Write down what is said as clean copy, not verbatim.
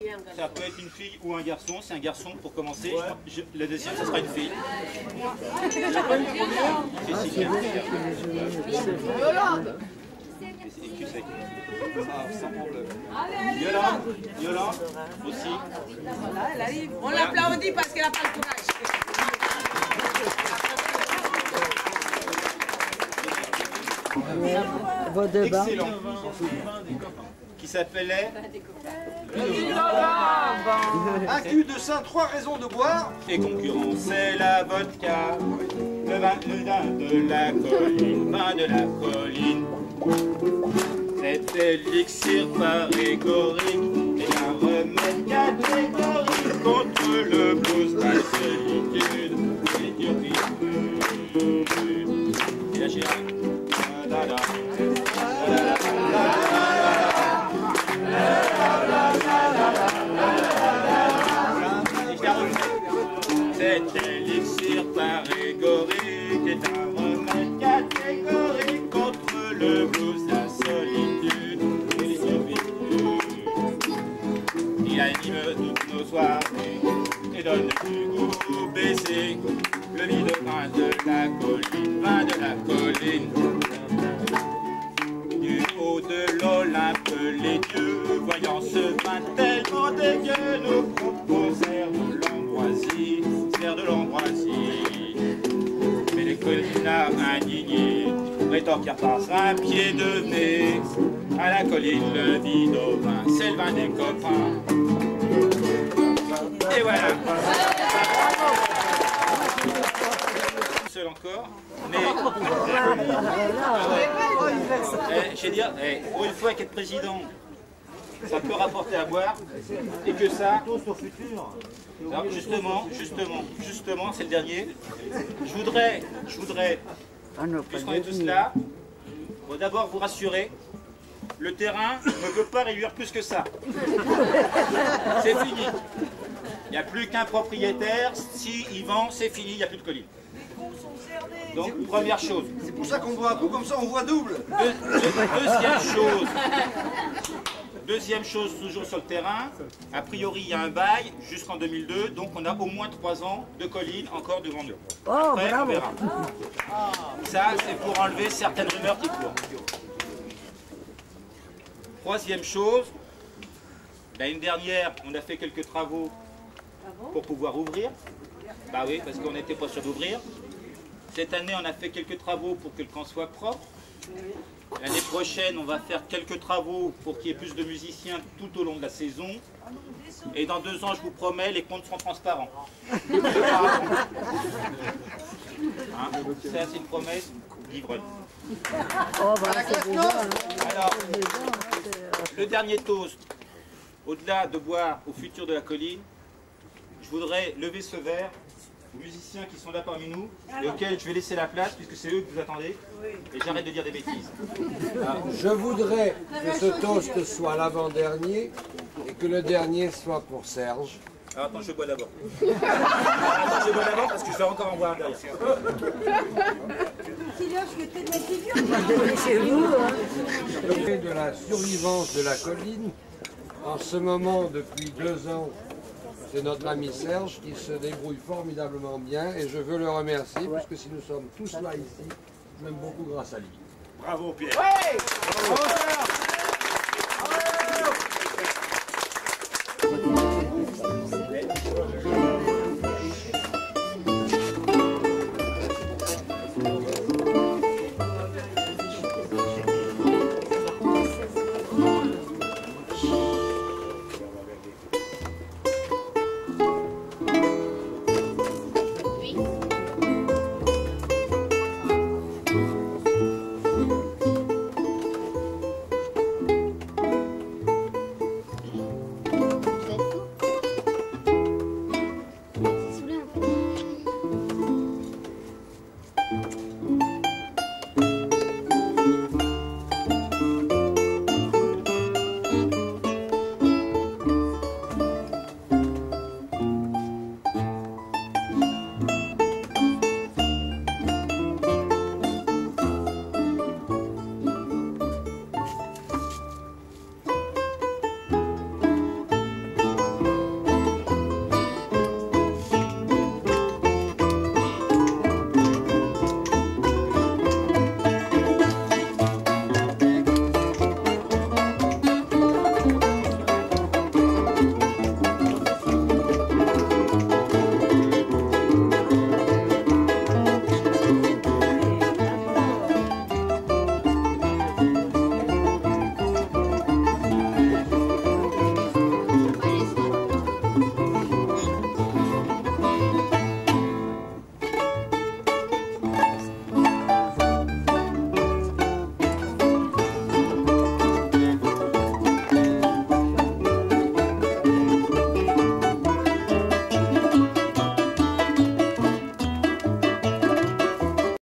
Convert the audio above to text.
Ça peut être une fille ou un garçon, c'est un garçon pour commencer. Ouais. Le deuxième, ça sera une fille. Yolande. Yolande aussi. Voilà, elle arrive. On l'applaudit parce qu'elle n'a pas le courage. Excellent. Qui s'appelait un cul de sein, 3 raisons de boire. Et concurrent, c'est la vodka, le vin de la colline, vin de la colline. Cet élixir parégorique est un remède catégorique contre le blues, la solitude et la chérie. Cet élixir parégorique est un remède catégorique contre le blues, la solitude et les servitudes. Il anime toutes nos soirées et donne du goût au baiser. Le vin de la colline, vin de la colline. Du haut de l'Olympe, les dieux, voyant ce vin tellement dégueu, nous proposèrent de l'ambroisie, de l'ambroisie. Mais les collinards indignés rétorquèrent par un pied de nez. À la colline, le vin au vin, c'est le vin des copains. Et voilà. Seul encore, mais j'ai dit, pour une fois qu'être président, ça peut rapporter à boire, et que ça, alors justement, c'est le dernier. Je voudrais, puisqu'on est tous là, d'abord vous rassurer, le terrain ne peut pas réduire plus que ça. C'est fini. Il n'y a plus qu'un propriétaire, s'il vend, c'est fini, il n'y a plus de colline. Donc, première chose. C'est pour ça qu'on voit un coup comme ça, on voit double. Deuxième chose, toujours sur le terrain, a priori il y a un bail jusqu'en 2002, donc on a au moins 3 ans de colline encore devant nous. Après, on verra. Ça, c'est pour enlever certaines rumeurs qui courent. Troisième chose, l'année dernière, on a fait quelques travaux pour pouvoir ouvrir. Bah oui, parce qu'on n'était pas sûr d'ouvrir. Cette année, on a fait quelques travaux pour que le camp soit propre. L'année prochaine, on va faire quelques travaux pour qu'il y ait plus de musiciens tout au long de la saison. Et dans 2 ans, je vous promets, les comptes seront transparents. Hein, ça, c'est une promesse d'ivrogne. Alors, le dernier toast, au-delà de boire au futur de la colline, je voudrais lever ce verre aux musiciens qui sont là parmi nous et auxquels je vais laisser la place puisque c'est eux que vous attendez et j'arrête de dire des bêtises. Je voudrais que ce toast soit l'avant-dernier et que le dernier soit pour Serge. Alors attends, je bois d'abord. Attends, je bois d'abord parce que je vais encore en boire un derrière. De la survivance de la colline, en ce moment depuis 2 ans, c'est notre ami Serge qui se débrouille formidablement bien et je veux le remercier puisque si nous sommes tous là ici, même beaucoup grâce à lui. Bravo Pierre. Ouais. Bravo.